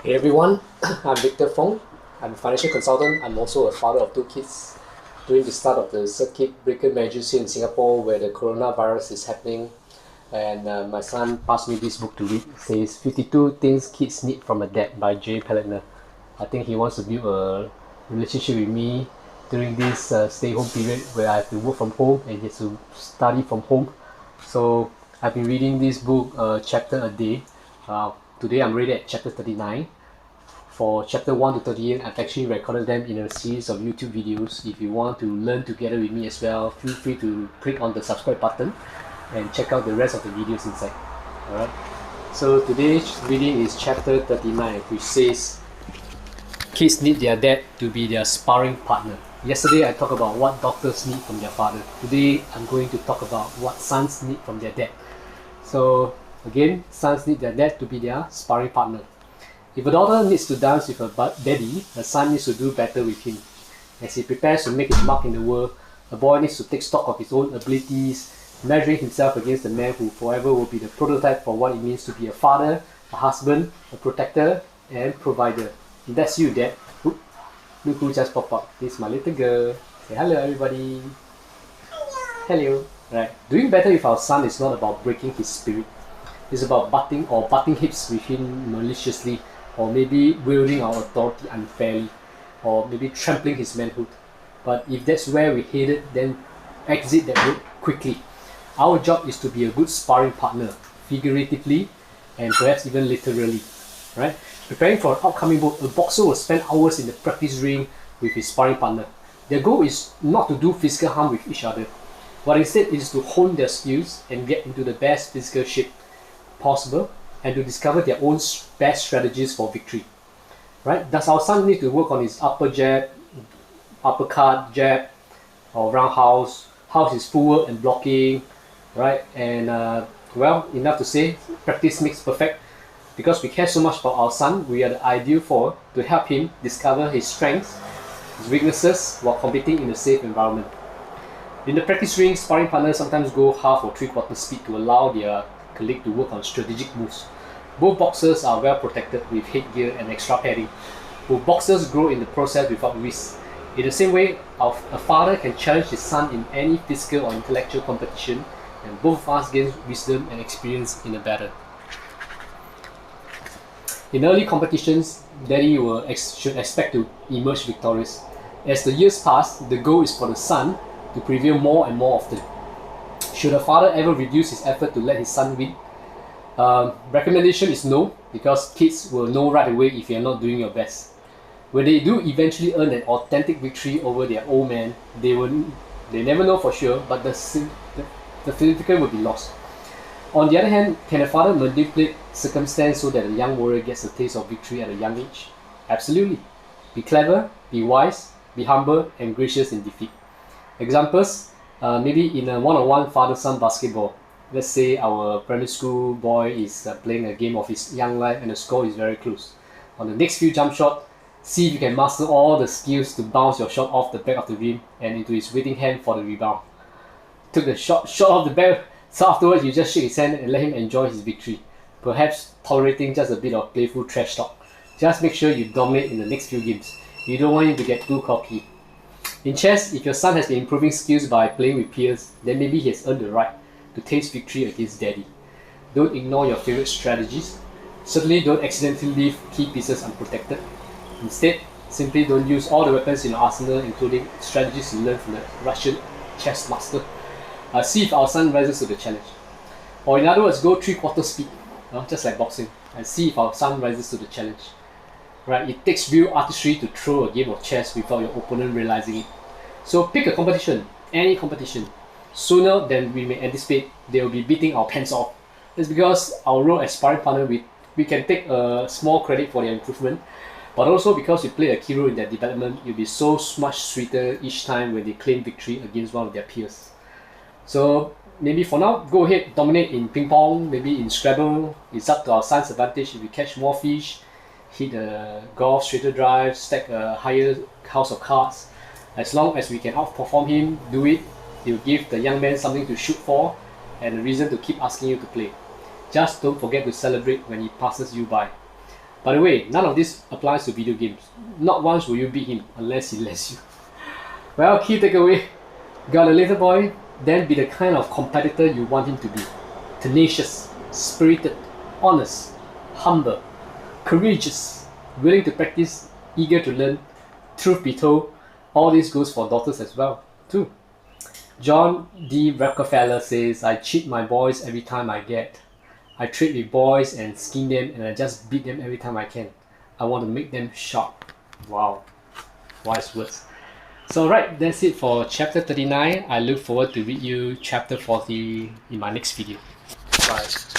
Hey everyone, I'm Victor Fong. I'm a financial consultant. I'm also a father of two kids. During the start of the circuit breaker measures here in Singapore, where the coronavirus is happening, and my son passed me this book to read. It says 52 Things Kids Need from a Dad by Jay Payleitner. I think he wants to build a relationship with me during this stay-home period where I have to work from home and he has to study from home. So I've been reading this book chapter a day. Today I'm ready at chapter 39. For chapter 1 to 38, I've actually recorded them in a series of YouTube videos. If you want to learn together with me as well, feel free to click on the subscribe button and check out the rest of the videos inside. Alright. So today's reading is chapter 39, which says kids need their dad to be their sparring partner. Yesterday I talked about what daughters need from their father. Today I'm going to talk about what sons need from their dad. So again, sons need their dad to be their sparring partner. If a daughter needs to dance with her daddy, a son needs to do better with him. As he prepares to make his mark in the world, a boy needs to take stock of his own abilities, measuring himself against the man who forever will be the prototype for what it means to be a father, a husband, a protector, and provider. And that's you, Dad. Oop, look who just popped up. This is my little girl. Say hello, everybody. Hello. Right. Doing better with our son is not about breaking his spirit. It's about butting heads with him maliciously, or maybe wielding our authority unfairly, or maybe trampling his manhood. But if that's where we're headed, then exit that road quickly. Our job is to be a good sparring partner, figuratively and perhaps even literally. Right? Preparing for an upcoming bout, a boxer will spend hours in the practice ring with his sparring partner. Their goal is not to do physical harm with each other, but instead is to hone their skills and get into the best physical shape possible and to discover their own best strategies for victory. Right? Does our son need to work on his upper jab, uppercut, jab, or roundhouse? How's his footwork and blocking? Right? And well, enough to say, practice makes perfect. Because we care so much about our son, we are the ideal for to help him discover his strengths, his weaknesses while competing in a safe environment. In the practice ring, sparring partners sometimes go half or three-quarter speed to allow their colleague to work on strategic moves. Both boxers are well protected with headgear and extra padding. Both boxers grow in the process without risk. In the same way, a father can challenge his son in any physical or intellectual competition, and both of us gain wisdom and experience in the battle. In early competitions, daddy should expect to emerge victorious. As the years pass, the goal is for the son to prevail more and more often. Should a father ever reduce his effort to let his son win? Recommendation is no, because kids will know right away if you are not doing your best. When they do eventually earn an authentic victory over their old man, they never know for sure, but the significance will be lost. On the other hand, can a father manipulate circumstance so that a young warrior gets a taste of victory at a young age? Absolutely. Be clever, be wise, be humble, and gracious in defeat. Examples, maybe in a one-on-one father-son basketball. Let's say our primary school boy is playing a game of his young life and the score is very close. On the next few jump shots, see if you can master all the skills to bounce your shot off the back of the rim and into his waiting hand for the rebound. Took the shot off the back, so afterwards you just shake his hand and let him enjoy his victory. Perhaps tolerating just a bit of playful trash talk. Just make sure you dominate in the next few games. You don't want him to get too cocky. In chess, if your son has been improving skills by playing with peers, then maybe he has earned the right to taste victory against daddy. Don't ignore your favorite strategies. Certainly don't accidentally leave key pieces unprotected. Instead, simply don't use all the weapons in your arsenal, including strategies you learned from the Russian chess master. See if our son rises to the challenge. Or in other words, go three-quarter speed, just like boxing, and see if our son rises to the challenge. Right? It takes real artistry to throw a game of chess without your opponent realizing it. So pick a competition, any competition. Sooner than we may anticipate, they will be beating our pants off. It's because our role as sparring partner, we can take a small credit for their improvement, but also because we play a key role in their development, it will be so much sweeter each time when they claim victory against one of their peers. So maybe for now, go ahead, dominate in ping pong, maybe in Scrabble. It's up to our son's advantage if we catch more fish, hit a golf straighter drive, stack a higher house of cards. As long as we can outperform him, do it. It will give the young man something to shoot for and a reason to keep asking you to play. Just don't forget to celebrate when he passes you by. By the way, none of this applies to video games. Not once will you beat him unless he lets you. Well, key takeaway. Got a little boy, then be the kind of competitor you want him to be. Tenacious, spirited, honest, humble, courageous, willing to practice, eager to learn. Truth be told, all this goes for daughters as well, too. John D. Rockefeller says, I cheat my boys every time I get. I trade with boys and skin them, and I just beat them every time I can. I want to make them sharp. Wow, wise words. So right, that's it for chapter 39. I look forward to read you chapter 40 in my next video. Bye.